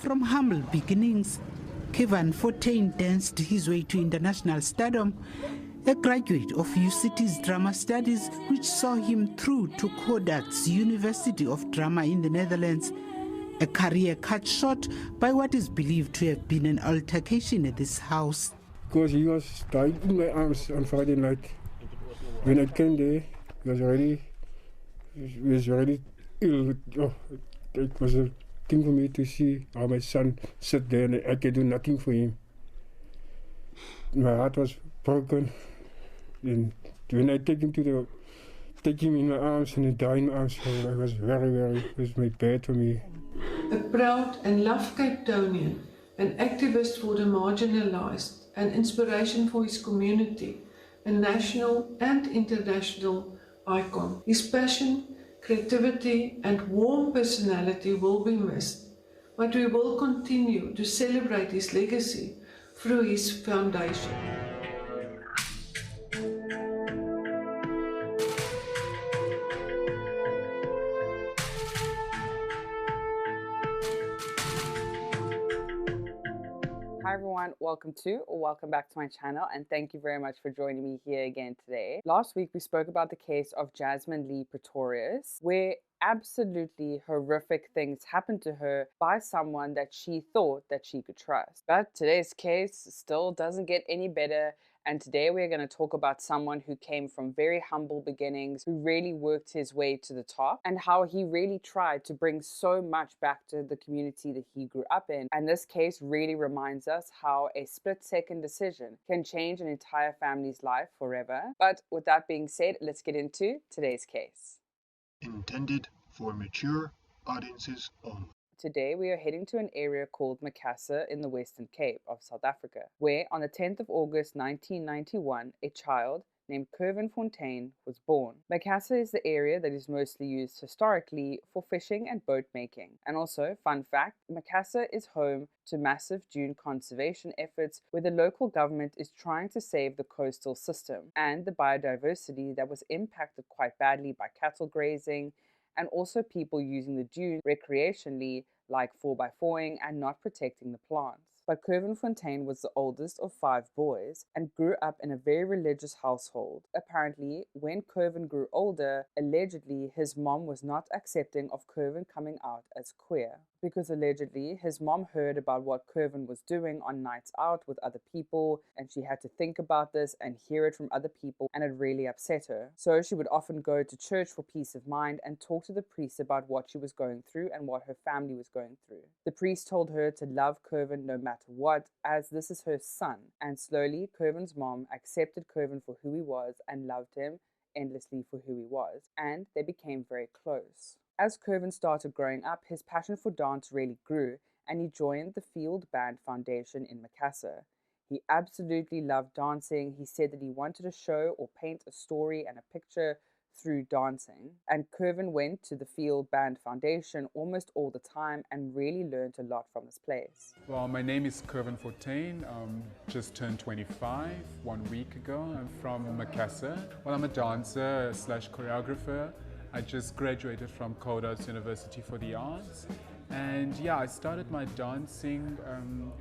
From humble beginnings, Kirvan Fortuin danced his way to international stardom, a graduate of UCT's Drama Studies, which saw him through to Kodak's University of Drama in the Netherlands, a career cut short by what is believed to have been an altercation at this house. Because he was tied in my arms on Friday night. When I came there, he was already ill. Oh, it was a thing for me to see how my son sat there and I could do nothing for him. My heart was broken. And when I take him in my arms and die in my arms, it was it was very bad for me. A proud and loved Cape Townian, an activist for the marginalized, an inspiration for his community, a national and international icon. His passion, creativity and warm personality will be missed, but we will continue to celebrate his legacy through his foundation. Hi everyone, welcome back to my channel, and thank you very much for joining me here again today. Last week we spoke about the case of Jasmine Lee Pretorius, where absolutely horrific things happened to her by someone that she thought that she could trust. But today's case still doesn't get any better. And today we're going to talk about someone who came from very humble beginnings, who really worked his way to the top, and how he really tried to bring so much back to the community that he grew up in. And this case really reminds us how a split-second decision can change an entire family's life forever. But with that being said, let's get into today's case. Intended for mature audiences only. Today we are heading to an area called Macassar in the Western Cape of South Africa, where on the 10th of August 1991, a child named Kirvan Fortuin was born. Macassar is the area that is mostly used historically for fishing and boat making. And also, fun fact, Macassar is home to massive dune conservation efforts where the local government is trying to save the coastal system and the biodiversity that was impacted quite badly by cattle grazing, and also people using the dune recreationally, like 4x4ing and not protecting the plants. But Kirvan Fortuin was the oldest of 5 boys and grew up in a very religious household. Apparently, when Kirvan grew older, allegedly his mom was not accepting of Kirvan coming out as queer, because allegedly his mom heard about what Kirvan was doing on nights out with other people, and she had to think about this and hear it from other people, and it really upset her. So she would often go to church for peace of mind and talk to the priest about what she was going through and what her family was going through. The priest told her to love Kirvan no matter what, as this is her son, and slowly Kirvan's mom accepted Kirvan for who he was and loved him endlessly for who he was, and they became very close. As Kirvan started growing up, his passion for dance really grew, and he joined the Field Band Foundation in Macassar. He absolutely loved dancing. He said that he wanted to show or paint a story and a picture through dancing, and Kirvan went to the Field Band Foundation almost all the time and really learned a lot from this place. Well, my name is Kirvan Fortuin. Just turned 25 1 week ago. I'm from Macassar. Well, I'm a dancer / choreographer. I just graduated from Kodak's University for the Arts, and yeah, I started my dancing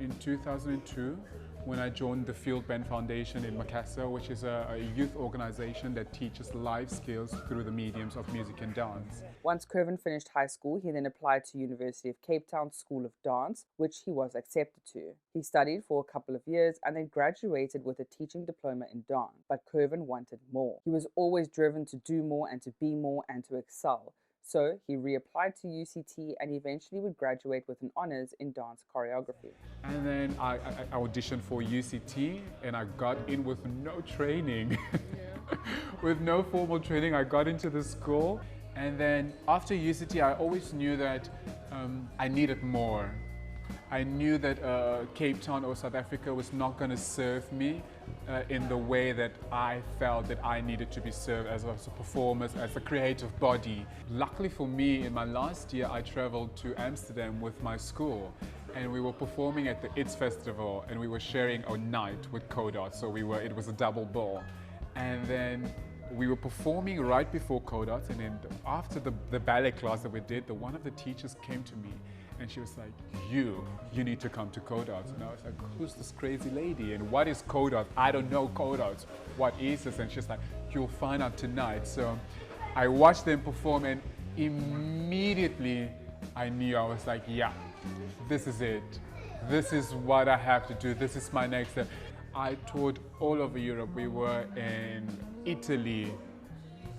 in 2002 when I joined the Field Band Foundation in Macassar, which is a youth organization that teaches life skills through the mediums of music and dance. Once Kirvan finished high school, he then applied to University of Cape Town School of Dance, which he was accepted to. He studied for a couple of years and then graduated with a teaching diploma in dance. But Kirvan wanted more. He was always driven to do more and to be more and to excel. So he reapplied to UCT and eventually would graduate with an honors in dance choreography. And then I auditioned for UCT and I got in with no training. With no formal training, I got into the school. And then after UCT, I always knew that I needed more. I knew that Cape Town or South Africa was not going to serve me in the way that I felt that I needed to be served as a performer, as a creative body. Luckily for me, in my last year, I traveled to Amsterdam with my school, and we were performing at the ITS Festival, and we were sharing a night with Kodak, so it was a double bill. And then we were performing right before Kodak, and then after the ballet class that we did, one of the teachers came to me And she was like, you need to come to code arts. And I was like, who's this crazy lady? And what is code arts? I don't know code arts. What is this? And she's like, you'll find out tonight. So I watched them perform, and immediately I knew. I was like, yeah, this is it. This is what I have to do. This is my next step. I toured all over Europe. We were in Italy.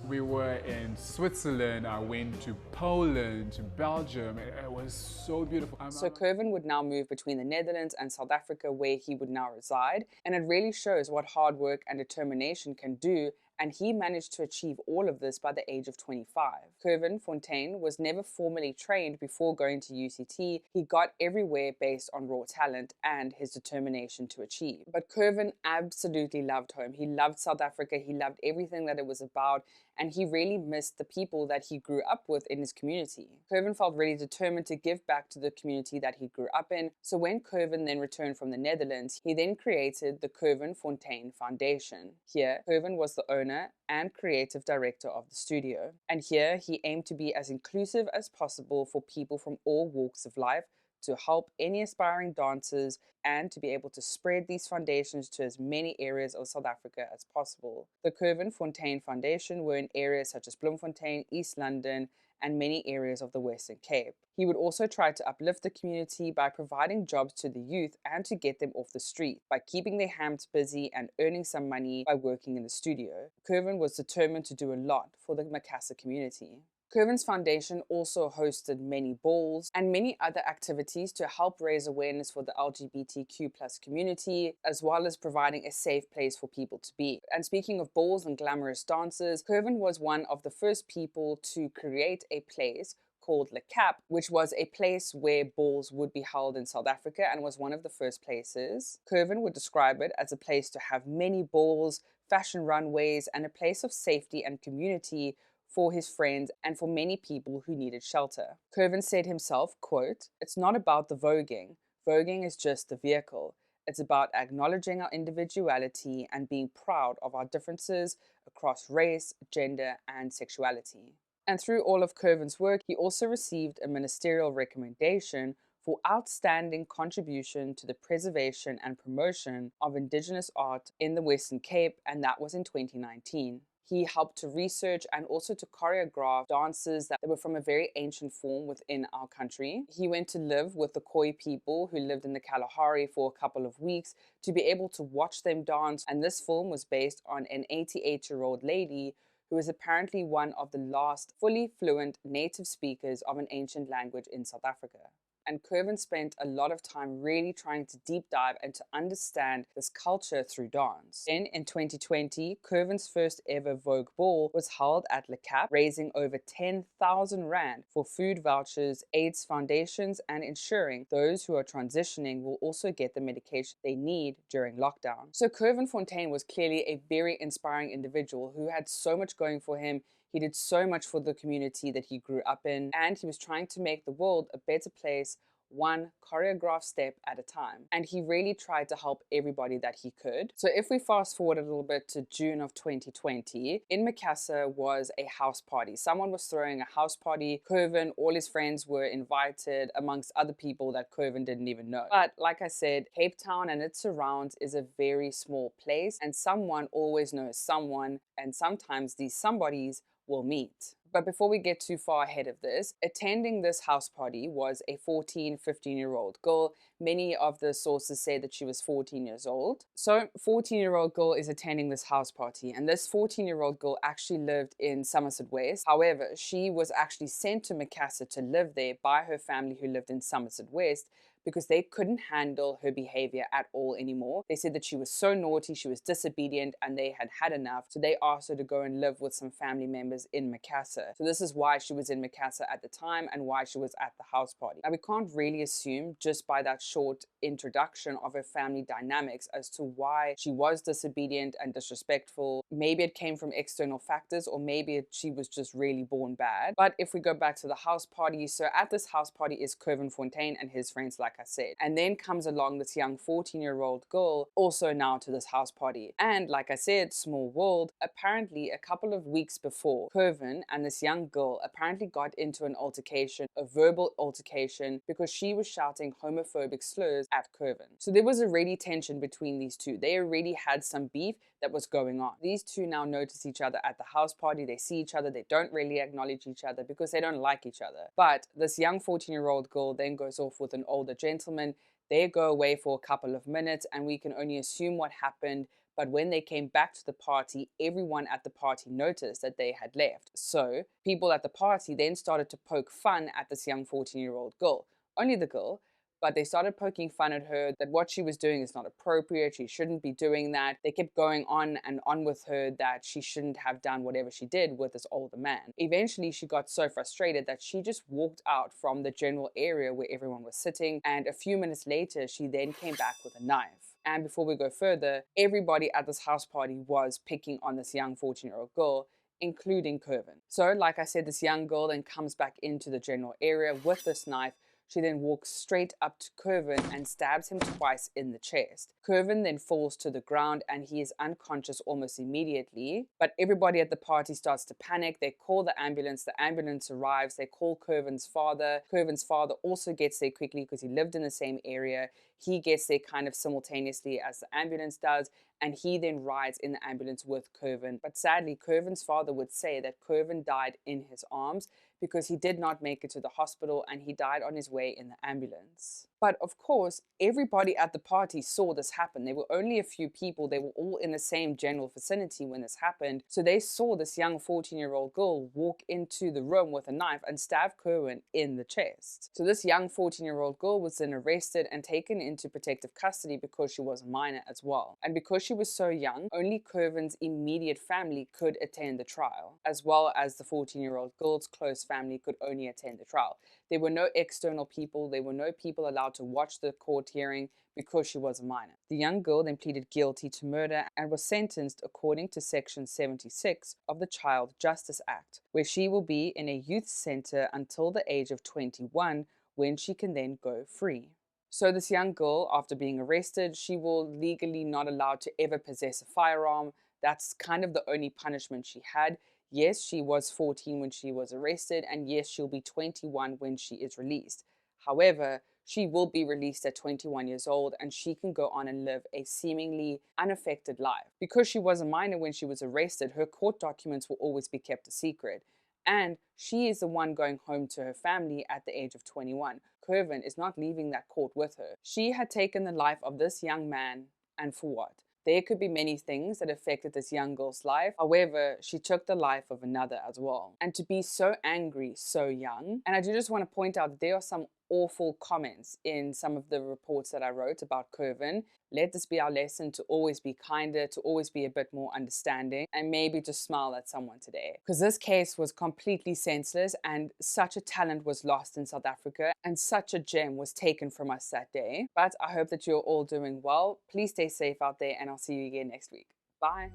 We were in Switzerland. I went to Poland, to Belgium. It was so beautiful. So Kirvan would now move between the Netherlands and South Africa, where he would now reside. And it really shows what hard work and determination can do. And he managed to achieve all of this by the age of 25. Kirvan Fortuin was never formally trained before going to UCT. He got everywhere based on raw talent and his determination to achieve. But Kirvan absolutely loved home. He loved South Africa. He loved everything that it was about. And he really missed the people that he grew up with in his community. Kirvan felt really determined to give back to the community that he grew up in. So when Kirvan then returned from the Netherlands, he then created the Kirvan Fortuin Foundation. Here, Kirvan was the owner and creative director of the studio. And here, he aimed to be as inclusive as possible for people from all walks of life, to help any aspiring dancers and to be able to spread these foundations to as many areas of South Africa as possible. The Kirvan Fortuin Foundation were in areas such as Bloemfontein, East London, and many areas of the Western Cape. He would also try to uplift the community by providing jobs to the youth and to get them off the street, by keeping their hands busy and earning some money by working in the studio. Kirvan was determined to do a lot for the Macassar community. Kirvan's foundation also hosted many balls and many other activities to help raise awareness for the LGBTQ+ community, as well as providing a safe place for people to be. And speaking of balls and glamorous dances, Kirvan was one of the first people to create a place called Le Cap, which was a place where balls would be held in South Africa and was one of the first places. Kirvan would describe it as a place to have many balls, fashion runways, and a place of safety and community for his friends and for many people who needed shelter. Kirvan said himself, quote, "It's not about the voguing. Voguing is just the vehicle. It's about acknowledging our individuality and being proud of our differences across race, gender, and sexuality." And through all of Kirvan's work, he also received a ministerial recommendation for outstanding contribution to the preservation and promotion of Indigenous art in the Western Cape, and that was in 2019. He helped to research and also to choreograph dances that were from a very ancient form within our country. He went to live with the Khoi people who lived in the Kalahari for a couple of weeks to be able to watch them dance. And this film was based on an 88-year-old lady who is apparently one of the last fully fluent native speakers of an ancient language in South Africa. And Kirvan spent a lot of time really trying to deep dive and to understand this culture through dance. Then in 2020, Kirvan's first ever Vogue Ball was held at Le Cap, raising over 10,000 Rand for food vouchers, AIDS foundations, and ensuring those who are transitioning will also get the medication they need during lockdown. So Kirvan Fortuin was clearly a very inspiring individual who had so much going for him. He did so much for the community that he grew up in, and he was trying to make the world a better place, one choreographed step at a time. And he really tried to help everybody that he could. So if we fast forward a little bit to June of 2020, in Macassar was a house party. Someone was throwing a house party. Kirvan, all his friends were invited, amongst other people that Kirvan didn't even know. But like I said, Cape Town and its surrounds is a very small place, and someone always knows someone, and sometimes these somebodies will meet. But before we get too far ahead of this, attending this house party was a 14, 15-year-old girl. Many of the sources say that she was 14 years old. So 14-year-old girl is attending this house party, and this 14-year-old girl actually lived in Somerset West. However, she was actually sent to Macassar to live there by her family who lived in Somerset West, because they couldn't handle her behavior at all anymore. They said that she was so naughty, she was disobedient, and they had had enough. So they asked her to go and live with some family members in Macassar. So this is why she was in Macassar at the time and why she was at the house party. Now we can't really assume just by that short introduction of her family dynamics as to why she was disobedient and disrespectful. Maybe it came from external factors, or maybe she was just really born bad. But if we go back to the house party, so at this house party is Kirvan Fortuin and his friends like like I said. And then comes along this young 14-year-old girl, also now to this house party. And like I said, small world, apparently a couple of weeks before, Kirvan and this young girl apparently got into an altercation, a verbal altercation, because she was shouting homophobic slurs at Kirvan. So there was already tension between these two. They already had some beef that was going on. These two now notice each other at the house party. They see each other. They don't really acknowledge each other because they don't like each other. But this young 14-year-old girl then goes off with an older gentleman. They go away for a couple of minutes, and we can only assume what happened. But when they came back to the party, everyone at the party noticed that they had left. So people at the party then started to poke fun at this young 14-year-old girl. Only the girl. But they started poking fun at her, that what she was doing is not appropriate, she shouldn't be doing that. They kept going on and on with her that she shouldn't have done whatever she did with this older man. Eventually, she got so frustrated that she just walked out from the general area where everyone was sitting, and a few minutes later, she then came back with a knife. And before we go further, everybody at this house party was picking on this young 14-year-old girl, including Kirvan. So, like I said, this young girl then comes back into the general area with this knife. She then walks straight up to Kirvan and stabs him twice in the chest. Kirvan then falls to the ground and he is unconscious almost immediately. But everybody at the party starts to panic. They call the ambulance. The ambulance arrives. They call Kirvan's father. Kirvan's father also gets there quickly because he lived in the same area. He gets there kind of simultaneously as the ambulance does, and he then rides in the ambulance with Kirvan. But sadly, Kirvan's father would say that Kirvan died in his arms because he did not make it to the hospital and he died on his way in the ambulance. But of course, everybody at the party saw this happen. There were only a few people. They were all in the same general vicinity when this happened. So they saw this young 14-year-old girl walk into the room with a knife and stab Kirvan in the chest. So this young 14-year-old girl was then arrested and taken into protective custody because she was a minor as well. And because she was so young, only Kirvan's immediate family could attend the trial, as well as the 14-year-old girl's close family could only attend the trial. There were no external people. There were no people allowed to watch the court hearing because she was a minor. The young girl then pleaded guilty to murder and was sentenced according to Section 76 of the Child Justice Act, where she will be in a youth center until the age of 21, when she can then go free. So this young girl, after being arrested, she will legally not allowed to ever possess a firearm. That's kind of the only punishment she had. Yes, she was 14 when she was arrested, and yes, she'll be 21 when she is released. However, she will be released at 21 years old and she can go on and live a seemingly unaffected life. Because she was a minor when she was arrested, her court documents will always be kept a secret. And she is the one going home to her family at the age of 21. Kirvan is not leaving that court with her. She had taken the life of this young man, and for what? There could be many things that affected this young girl's life. However, she took the life of another as well. And to be so angry, so young. And I do just want to point out that there are some awful comments in some of the reports that I wrote about Kirvan. Let this be our lesson to always be kinder, to always be a bit more understanding, and maybe just smile at someone today. Because this case was completely senseless and such a talent was lost in South Africa and such a gem was taken from us that day. But I hope that you're all doing well. Please stay safe out there and I'll see you again next week. Bye.